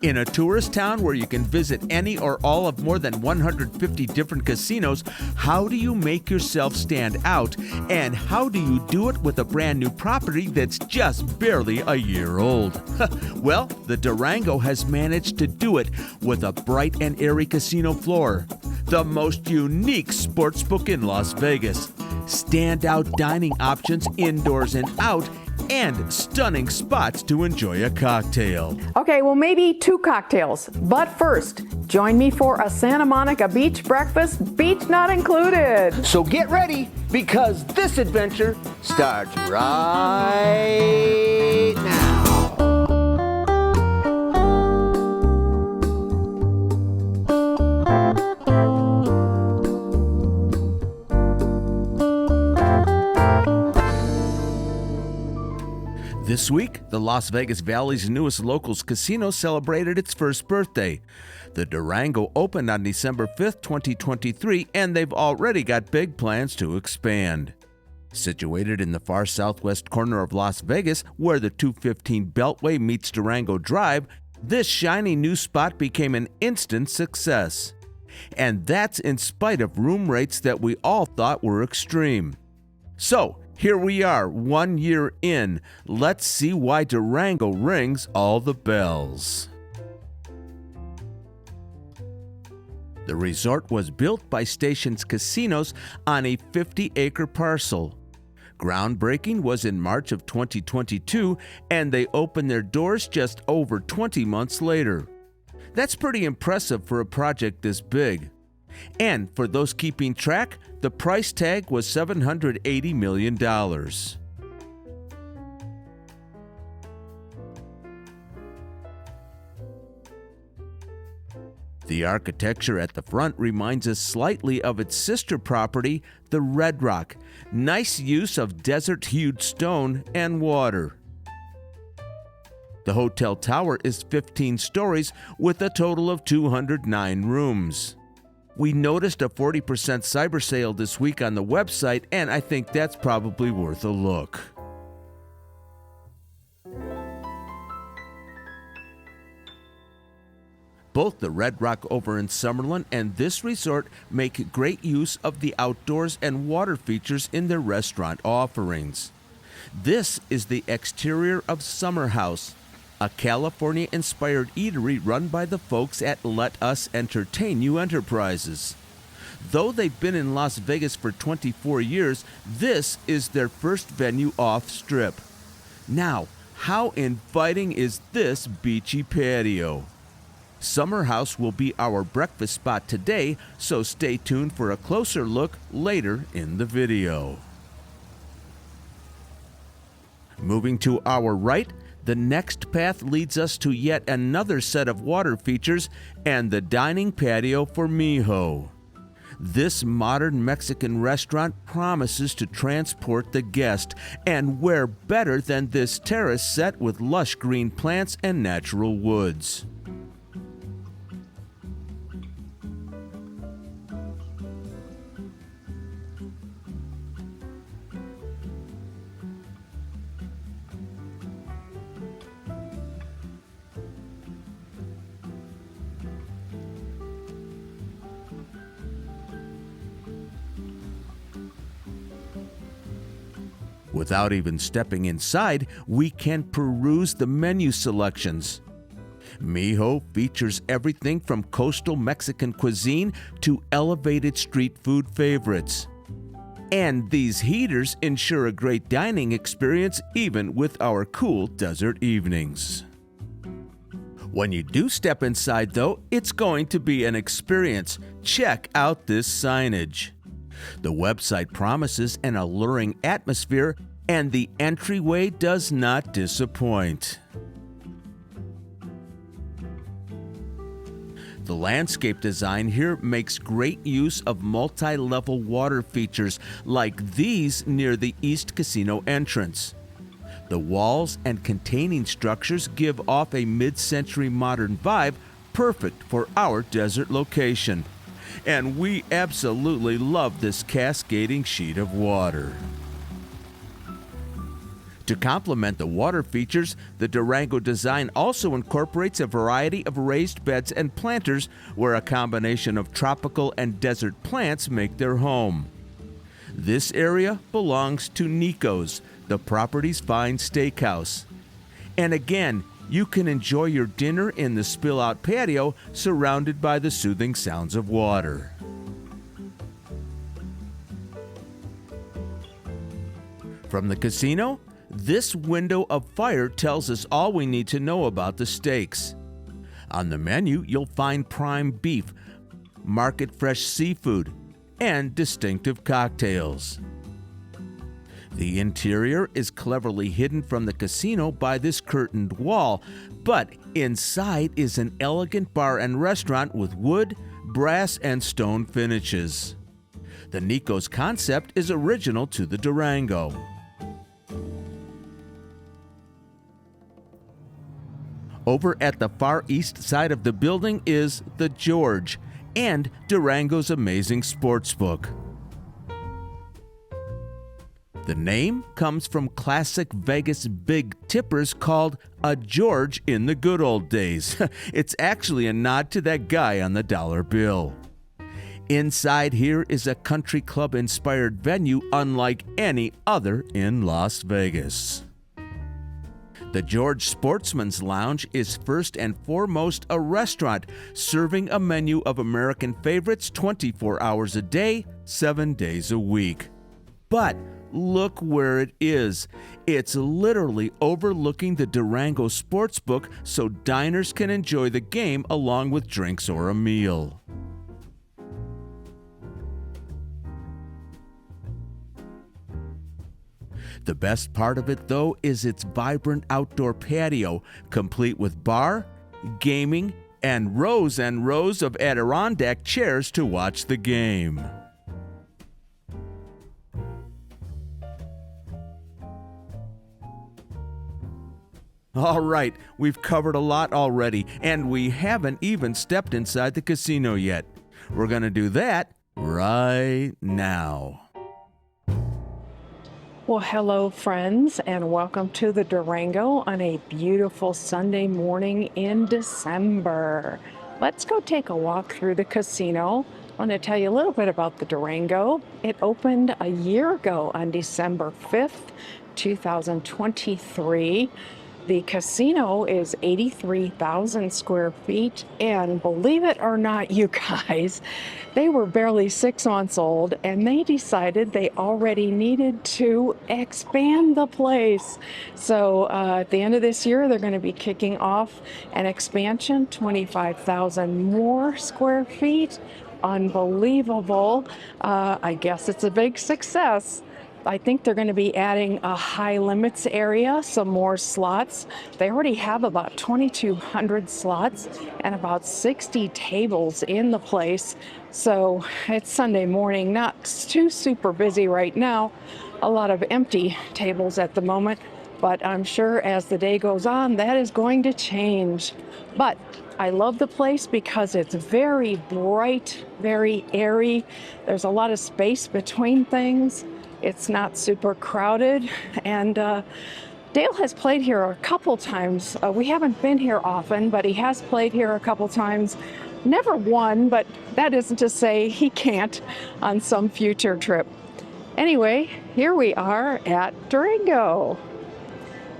In a tourist town where you can visit any or all of more than 150 different casinos, how do you make yourself stand out? And how do you do it with a brand new property that's just barely a year old? Well, the Durango has managed to do it with a bright and airy casino floor, the most unique sportsbook in Las Vegas, standout dining options indoors and out, and stunning spots to enjoy a cocktail. Okay, well, maybe 2 cocktails. But first, join me for a Santa Monica beach breakfast, beach not included. So get ready, because this adventure starts right now. This week, the Las Vegas Valley's newest locals casino celebrated its first birthday. The Durango opened on December 5th, 2023, and they've already got big plans to expand. Situated in the far southwest corner of Las Vegas, where the 215 Beltway meets Durango Drive, this shiny new spot became an instant success. And that's in spite of room rates that we all thought were extreme. So, here we are, 1 year in. Let's see why Durango rings all the bells. The resort was built by Stations Casinos on a 50-acre parcel. Groundbreaking was in March of 2022, and they opened their doors just over 20 months later. That's pretty impressive for a project this big. And for those keeping track, the price tag was $780 million. The architecture at the front reminds us slightly of its sister property, the Red Rock. Nice use of desert-hued stone and water. The hotel tower is 15 stories with a total of 209 rooms. We noticed a 40% cyber sale this week on the website, and I think that's probably worth a look. Both the Red Rock over in Summerlin and this resort make great use of the outdoors and water features in their restaurant offerings. This is the exterior of Summer House, a California-inspired eatery run by the folks at Let Us Entertain You Enterprises. Though they've been in Las Vegas for 24 years, this is their first venue off-strip. Now, how inviting is this beachy patio? Summer House will be our breakfast spot today, so stay tuned for a closer look later in the video. Moving to our right, the next path leads us to yet another set of water features and the dining patio for Mijo. This modern Mexican restaurant promises to transport the guest, and where better than this terrace set with lush green plants and natural woods. Without even stepping inside, we can peruse the menu selections. Mijo features everything from coastal Mexican cuisine to elevated street food favorites. And these heaters ensure a great dining experience even with our cool desert evenings. When you do step inside, though, it's going to be an experience. Check out this signage. The website promises an alluring atmosphere, and the entryway does not disappoint. The landscape design here makes great use of multi-level water features like these near the East Casino entrance. The walls and containing structures give off a mid-century modern vibe, perfect for our desert location. And we absolutely love this cascading sheet of water. To complement the water features, the Durango design also incorporates a variety of raised beds and planters where a combination of tropical and desert plants make their home. This area belongs to Nico's, the property's fine steakhouse. And again, you can enjoy your dinner in the spill-out patio surrounded by the soothing sounds of water. From the casino, this window of fire tells us all we need to know about the steaks. On the menu, you'll find prime beef, market-fresh seafood, and distinctive cocktails. The interior is cleverly hidden from the casino by this curtained wall, but inside is an elegant bar and restaurant with wood, brass, and stone finishes. The Nico's concept is original to the Durango. Over at the far east side of the building is the George and Durango's amazing sportsbook. The name comes from classic Vegas big tippers called a George in the good old days. It's actually a nod to that guy on the dollar bill. Inside here is a country club-inspired venue unlike any other in Las Vegas. The George Sportsman's Lounge is first and foremost a restaurant serving a menu of American favorites 24 hours a day, 7 days a week. But look where it is. It's literally overlooking the Durango Sportsbook so diners can enjoy the game along with drinks or a meal. The best part of it, though, is its vibrant outdoor patio, complete with bar, gaming, and rows of Adirondack chairs to watch the game. All right, we've covered a lot already, and we haven't even stepped inside the casino yet. We're going to do that right now. Well, hello, friends, and welcome to the Durango on a beautiful Sunday morning in December. Let's go take a walk through the casino. I want to tell you a little bit about the Durango. It opened a year ago on December 5th, 2023. The casino is 83,000 square feet, and believe it or not, you guys, they were barely 6 months old, and they decided they already needed to expand the place. So at the end of this year, they're going to be kicking off an expansion, 25,000 more square feet. Unbelievable. I guess it's a big success. I think they're going to be adding a high limits area, some more slots. They already have about 2,200 slots and about 60 tables in the place. So it's Sunday morning, not too super busy right now. A lot of empty tables at the moment, but I'm sure as the day goes on, that is going to change. But I love the place because it's very bright, very airy. There's a lot of space between things. It's not super crowded, and Dale has played here a couple times. We haven't been here often, but he has played here a couple times. Never won, but that isn't to say he can't on some future trip. Anyway, here we are at Durango.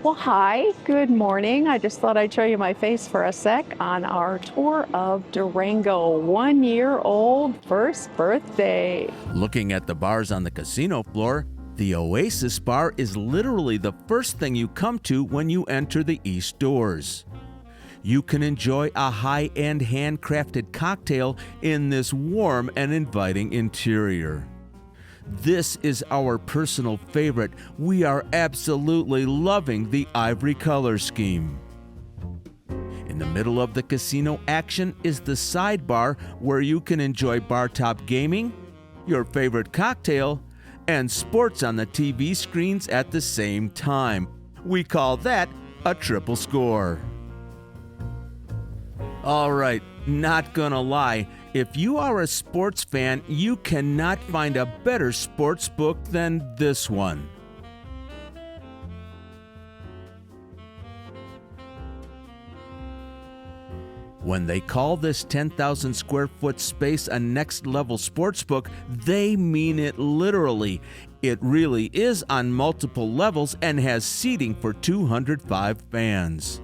Well, hi, good morning. I just thought I'd show you my face for a sec on our tour of Durango. 1 year old, first birthday. Looking at the bars on the casino floor, the Oasis Bar is literally the first thing you come to when you enter the east doors. You can enjoy a high-end handcrafted cocktail in this warm and inviting interior. This is our personal favorite. We are absolutely loving the ivory color scheme. In the middle of the casino action is the sidebar where you can enjoy bar top gaming, your favorite cocktail, and sports on the TV screens at the same time. We call that a triple score. All right, not gonna lie. If you are a sports fan, you cannot find a better sports book than this one. When they call this 10,000 square foot space a next level sportsbook, they mean it literally. It really is on multiple levels and has seating for 205 fans.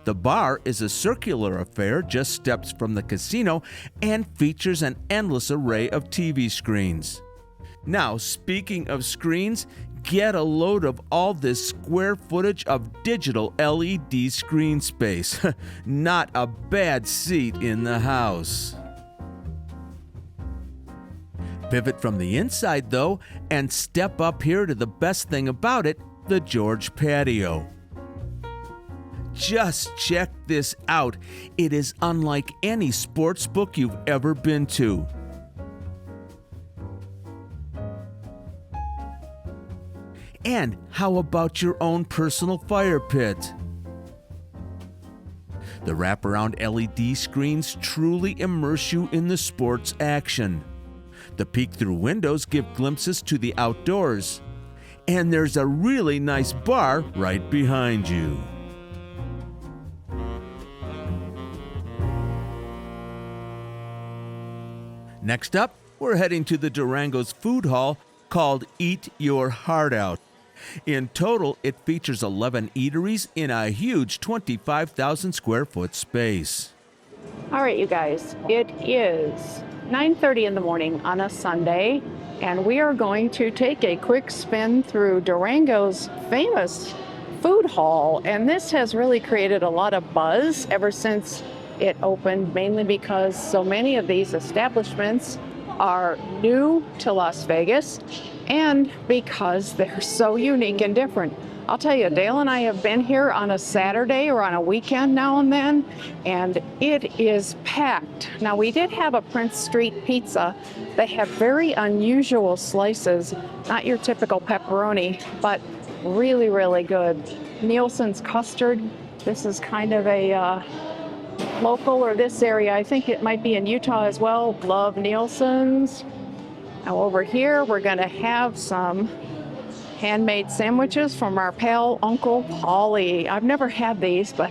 The bar is a circular affair just steps from the casino and features an endless array of TV screens. Now, speaking of screens, get a load of all this square footage of digital LED screen space. Not a bad seat in the house. Pivot from the inside, though, and step up here to the best thing about it, the George patio. Just check this out. It is unlike any sports book you've ever been to. And how about your own personal fire pit? The wraparound LED screens truly immerse you in the sports action. The peek-through windows give glimpses to the outdoors. And there's a really nice bar right behind you. Next up, we're heading to the Durango's food hall called Eat Your Heart Out. In total, it features 11 eateries in a huge 25,000 square foot space. All right, you guys, it is 9:30 in the morning on a Sunday, and we are going to take a quick spin through Durango's famous food hall. And this has really created a lot of buzz ever since it opened, mainly because so many of these establishments are new to Las Vegas and because they're so unique and different. I'll tell you, Dale and I have been here on a Saturday or on a weekend now and then, and it is packed. Now, we did have a Prince Street pizza. They have very unusual slices, not your typical pepperoni, but really, really good. Nielsen's custard. This is kind of a local, or this area, I think it might be in Utah as well. Love Nielsen's. Now over here, we're gonna have some handmade sandwiches from our pal Uncle Paulie. I've never had these, but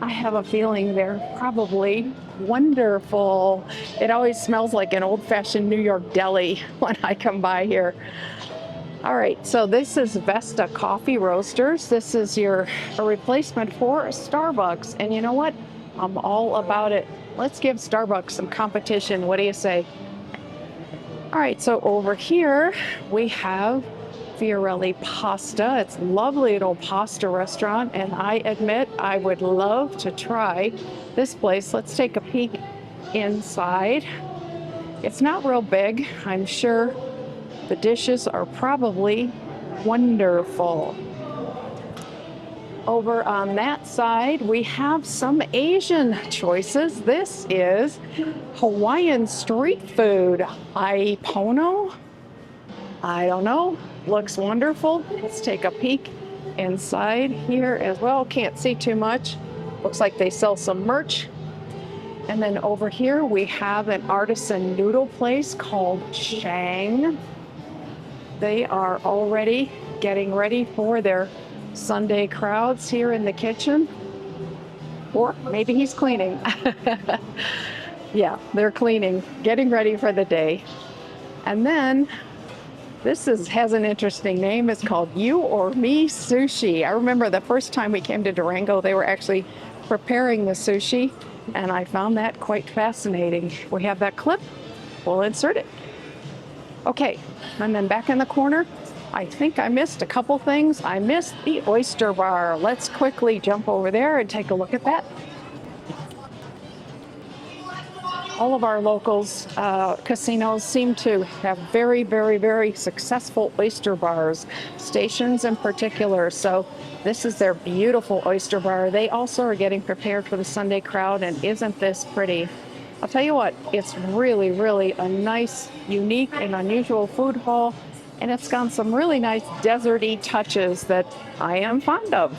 I have a feeling they're probably wonderful. It always smells like an old-fashioned New York deli when I come by here. All right, so this is Vesta Coffee Roasters. This is a replacement for Starbucks, and you know what? I'm all about it. Let's give Starbucks some competition. What do you say? All right, so over here we have Fiorelli Pasta. It's a lovely little pasta restaurant, and I admit I would love to try this place. Let's take a peek inside. It's not real big. I'm sure the dishes are probably wonderful. Over on that side, we have some Asian choices. This is Hawaiian street food. Aipono? I don't know. Looks wonderful. Let's take a peek inside here as well. Can't see too much. Looks like they sell some merch. And then over here, we have an artisan noodle place called Shang. They are already getting ready for their Sunday crowds here in the kitchen, or maybe he's cleaning. Yeah, they're cleaning, getting ready for the day. And then this has an interesting name. It's called You or Me Sushi. I remember the first time we came to Durango, they were actually preparing the sushi, and I found that quite fascinating. We have that clip. We'll insert it. Okay, and then back in the corner, I think I missed a couple things. I missed the oyster bar. Let's quickly jump over there and take a look at that. All of our locals, casinos seem to have very, very, very successful oyster bars, stations in particular. So this is their beautiful oyster bar. They also are getting prepared for the Sunday crowd, and isn't this pretty? I'll tell you what, it's really, really a nice, unique, and unusual food hall. And it's got some really nice deserty touches that I am fond of.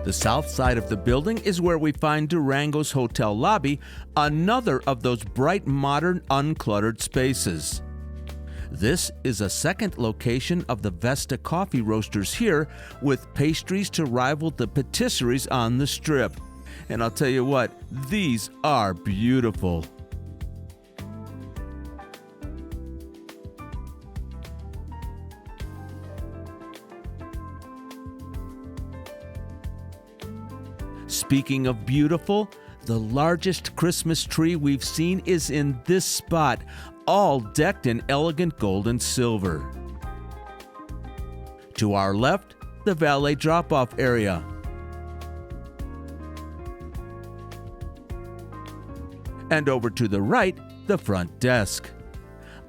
The south side of the building is where we find Durango's hotel lobby, another of those bright, modern, uncluttered spaces. This is a second location of the Vesta Coffee Roasters here, with pastries to rival the patisseries on the Strip. And I'll tell you what, these are beautiful. Speaking of beautiful, the largest Christmas tree we've seen is in this spot, all decked in elegant gold and silver. To our left, the valet drop-off area. And over to the right, the front desk.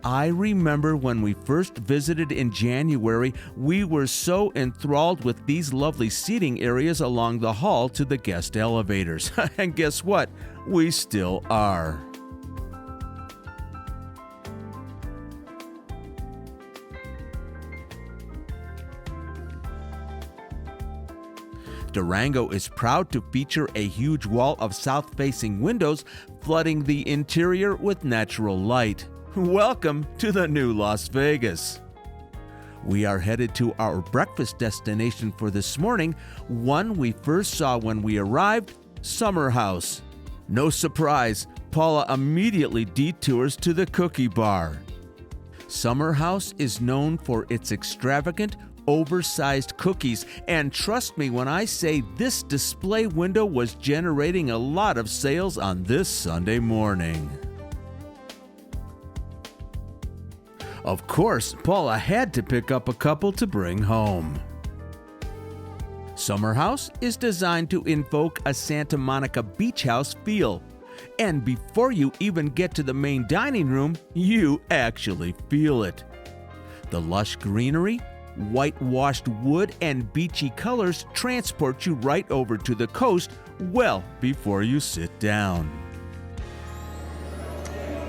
I remember when we first visited in January, we were so enthralled with these lovely seating areas along the hall to the guest elevators. And guess what? We still are. Durango is proud to feature a huge wall of south-facing windows, flooding the interior with natural light. Welcome to the new Las Vegas. We are headed to our breakfast destination for this morning, one we first saw when we arrived, Summer House. No surprise, Paula immediately detours to the cookie bar. Summer House is known for its extravagant, oversized cookies, and trust me when I say this display window was generating a lot of sales on this Sunday morning. Of course, Paula had to pick up a couple to bring home. Summer House is designed to invoke a Santa Monica beach house feel. And before you even get to the main dining room, you actually feel it. The lush greenery, whitewashed wood, and beachy colors transport you right over to the coast well before you sit down.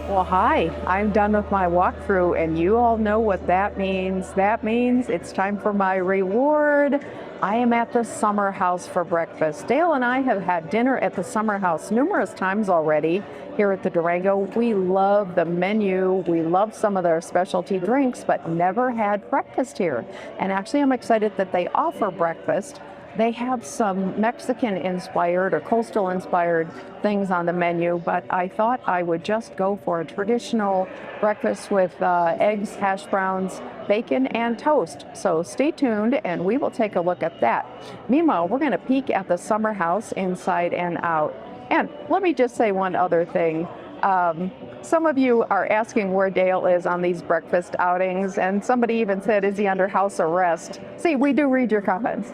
Well, hi, I'm done with my walkthrough, and you all know what that means. That means it's time for my reward. I am at the Summer House for breakfast. Dale and I have had dinner at the Summer House numerous times already here at the Durango. We love the menu. We love some of their specialty drinks, but never had breakfast here. And actually, I'm excited that they offer breakfast. They have some Mexican-inspired or coastal-inspired things on the menu, but I thought I would just go for a traditional breakfast with eggs, hash browns, bacon, and toast. So stay tuned, and we will take a look at that. Meanwhile, we're going to peek at the Summer House inside and out. And let me just say one other thing. Some of you are asking where Dale is on these breakfast outings, and somebody even said, is he under house arrest? See, we do read your comments.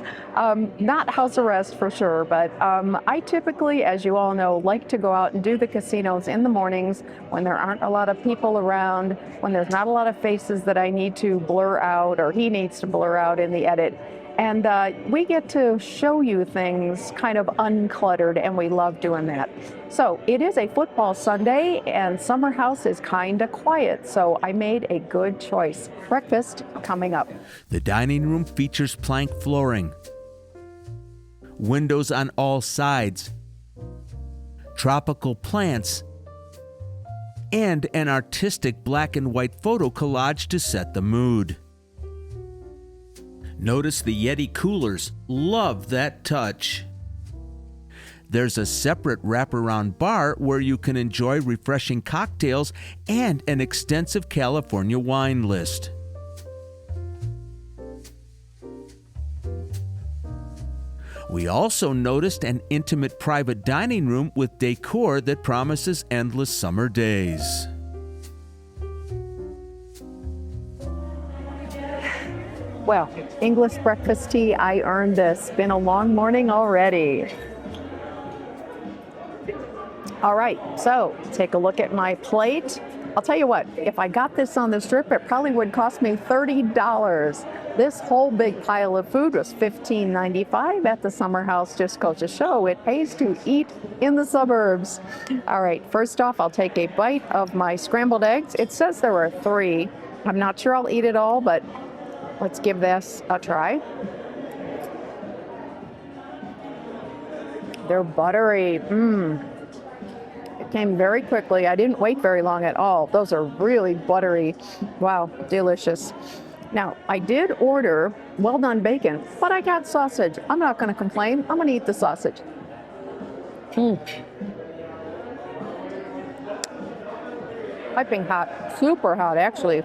Not house arrest for sure, but I typically, as you all know, like to go out and do the casinos in the mornings when there aren't a lot of people around, when there's not a lot of faces that I need to blur out or he needs to blur out in the edit. And we get to show you things kind of uncluttered, and we love doing that. So it is a football Sunday, and Summer House is kind of quiet, so I made a good choice. Breakfast coming up. The dining room features plank flooring, windows on all sides, tropical plants, and an artistic black and white photo collage to set the mood. Notice the Yeti coolers. Love that touch. There's a separate wraparound bar where you can enjoy refreshing cocktails and an extensive California wine list. We also noticed an intimate private dining room with decor that promises endless summer days. Well, English breakfast tea, I earned this. Been a long morning already. All right, so take a look at my plate. I'll tell you what, if I got this on the Strip, it probably would cost me $30. This whole big pile of food was $15.95 at the Summer House. Just goes to show it pays to eat in the suburbs. All right, first off, I'll take a bite of my scrambled eggs. It says there are 3. I'm not sure I'll eat it all, but let's give this a try. They're buttery. It came very quickly. I didn't wait very long at all. Those are really buttery. Wow, delicious. Now, I did order well-done bacon, but I got sausage. I'm not going to complain. I'm going to eat the sausage. Piping hot, super hot, actually.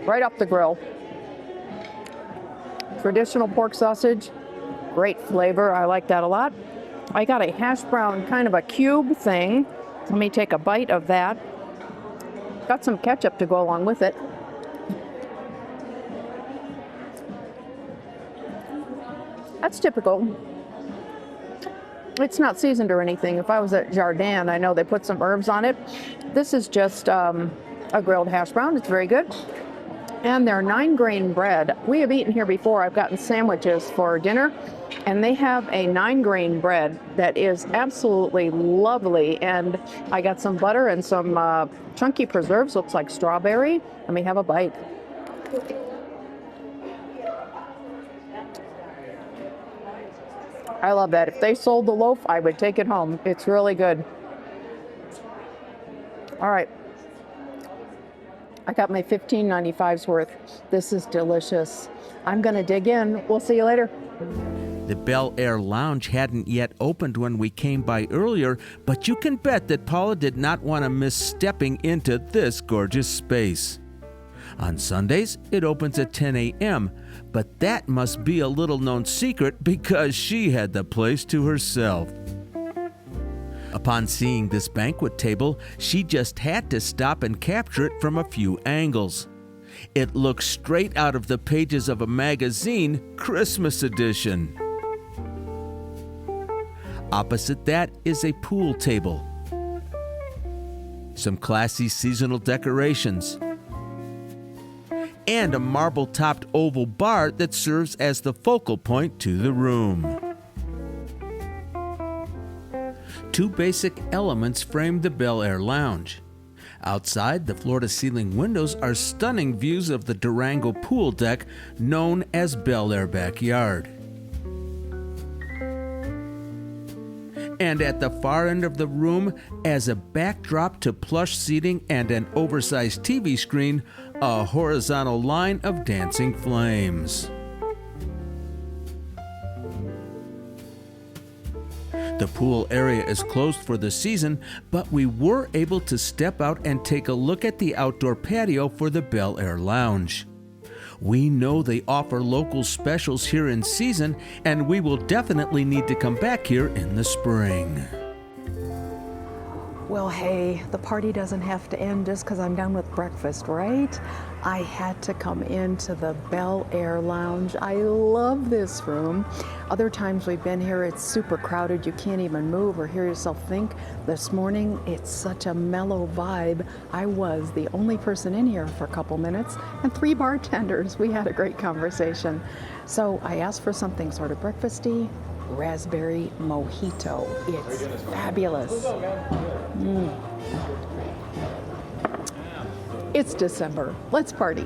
Right off the grill. Traditional pork sausage, great flavor. I like that a lot. I got a hash brown, kind of a cube thing. Let me take a bite of that. Got some ketchup to go along with it. That's typical. It's not seasoned or anything. If I was at Jardin, I know they put some herbs on it. This is just a grilled hash brown. It's very good. And their 9-grain bread. We have eaten here before. I've gotten sandwiches for dinner, and they have a 9-grain bread that is absolutely lovely. And I got some butter and some chunky preserves. Looks like strawberry. Let me have a bite. I love that. If they sold the loaf, I would take it home. It's really good. All right. I got my $15.95's worth. This is delicious. I'm going to dig in. We'll see you later. The Bel-Aire Lounge hadn't yet opened when we came by earlier, but you can bet that Paula did not want to miss stepping into this gorgeous space. On Sundays, it opens at 10 a.m., but that must be a little-known secret because she had the place to herself. Upon seeing this banquet table, she just had to stop and capture it from a few angles. It looks straight out of the pages of a magazine, Christmas edition. Opposite that is a pool table, some classy seasonal decorations, and a marble-topped oval bar that serves as the focal point to the room. Two basic elements frame the Bel-Aire Lounge. Outside, the floor-to-ceiling windows are stunning views of the Durango pool deck, known as Bel-Aire Backyard. And at the far end of the room, as a backdrop to plush seating and an oversized TV screen, a horizontal line of dancing flames. The pool area is closed for the season, but we were able to step out and take a look at the outdoor patio for the Bel-Aire Lounge. We know they offer local specials here in season, and we will definitely need to come back here in the spring. Well, hey, the party doesn't have to end just because I'm done with breakfast, right? I had to come into the Bel-Aire Lounge. I love this room. Other times we've been here, it's super crowded. You can't even move or hear yourself think. This morning, it's such a mellow vibe. I was the only person in here for a couple minutes, and 3 bartenders. We had a great conversation. So I asked for something sort of breakfasty. Raspberry mojito. It's fabulous. It's December. Let's party.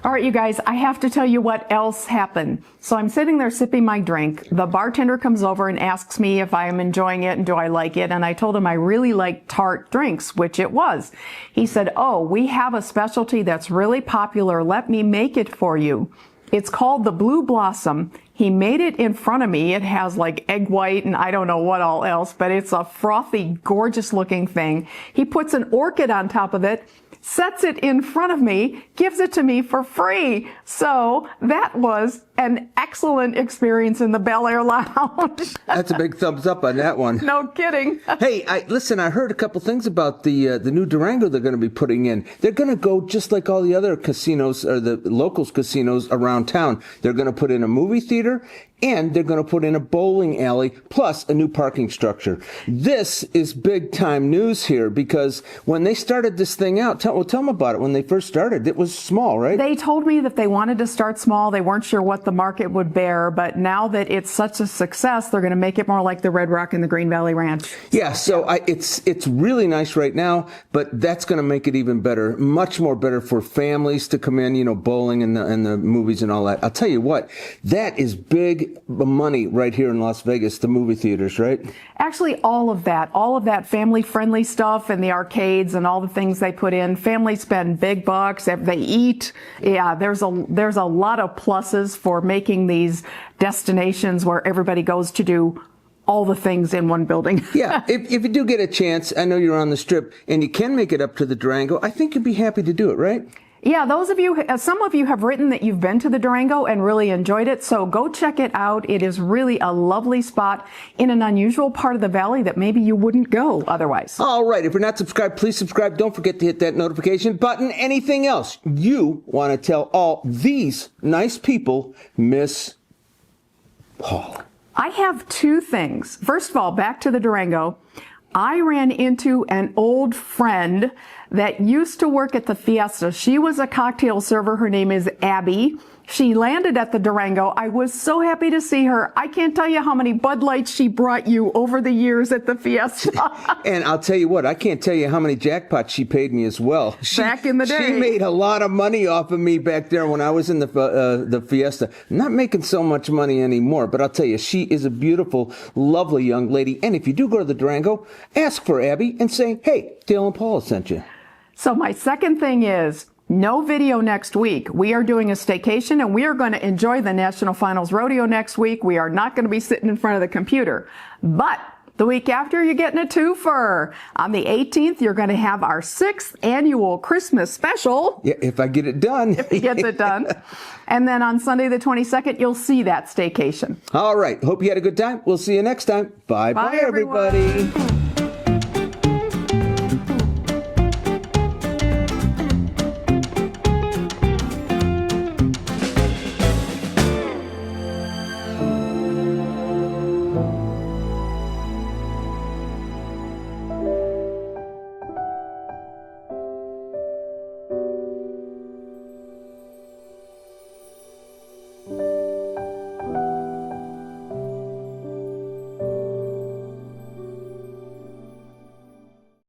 All right, you guys, I have to tell you what else happened. So I'm sitting there sipping my drink. The bartender comes over and asks me if I am enjoying it and do I like it. And I told him I really like tart drinks, which it was. He said, "Oh, we have a specialty that's really popular. Let me make it for you. It's called the Blue Blossom." He made it in front of me. It has like egg white and I don't know what all else, but it's a frothy, gorgeous looking thing. He puts an orchid on top of it, sets it in front of me, gives it to me for free. So that was an excellent experience in the Bel-Aire Lounge. That's a big thumbs up on that one. No kidding. Hey, listen, I heard a couple things about the new Durango they're going to be putting in. They're going to go just like all the other casinos, or the locals casinos around town. They're going to put in a movie theater, and they're going to put in a bowling alley, plus a new parking structure. This is big time news here, because when they started this thing out, tell them about it. When they first started, it was small, right? They told me that they wanted to start small. They weren't sure what the market would bear, but now that it's such a success, they're going to make it more like the Red Rock and the Green Valley Ranch. Yeah, so it's really nice right now, but that's going to make it even better, much more better for families to come in, bowling and the movies and all that. I'll tell you what, that is big save money right here in Las Vegas, the movie theaters, right? Actually, all of that family-friendly stuff and the arcades and all the things they put in. Families spend big bucks. They eat. Yeah, there's a lot of pluses for making these destinations where everybody goes to do all the things in one building. Yeah, if you do get a chance, I know you're on the Strip, and you can make it up to the Durango, I think you'd be happy to do it, right? Yeah, some of you have written that you've been to the Durango and really enjoyed it, so go check it out. It is really a lovely spot in an unusual part of the valley that maybe you wouldn't go otherwise. All right, if you're not subscribed, please subscribe. Don't forget to hit that notification button. Anything else you want to tell all these nice people, Miss Paul? I have two things. First of all, back to the Durango. I ran into an old friend that used to work at the Fiesta. She was a cocktail server. Her name is Abby. She landed at the Durango. I was so happy to see her. I can't tell you how many Bud Lights she brought you over the years at the Fiesta. And I'll tell you what, I can't tell you how many jackpots she paid me as well. Back in the day. She made a lot of money off of me back there when I was in the Fiesta. Not making so much money anymore, but I'll tell you, she is a beautiful, lovely young lady. And if you do go to the Durango, ask for Abby and say, hey, Dale and Paula sent you. So my second thing is, no video next week. We are doing a staycation and we are going to enjoy the National Finals Rodeo next week. We are not going to be sitting in front of the computer. But the week after, you're getting a twofer. On the 18th, you're going to have our 6th annual Christmas special. Yeah, if I get it done. If he gets it done. And then on Sunday the 22nd, you'll see that staycation. All right. Hope you had a good time. We'll see you next time. Bye-bye, Bye, everyone. everybody.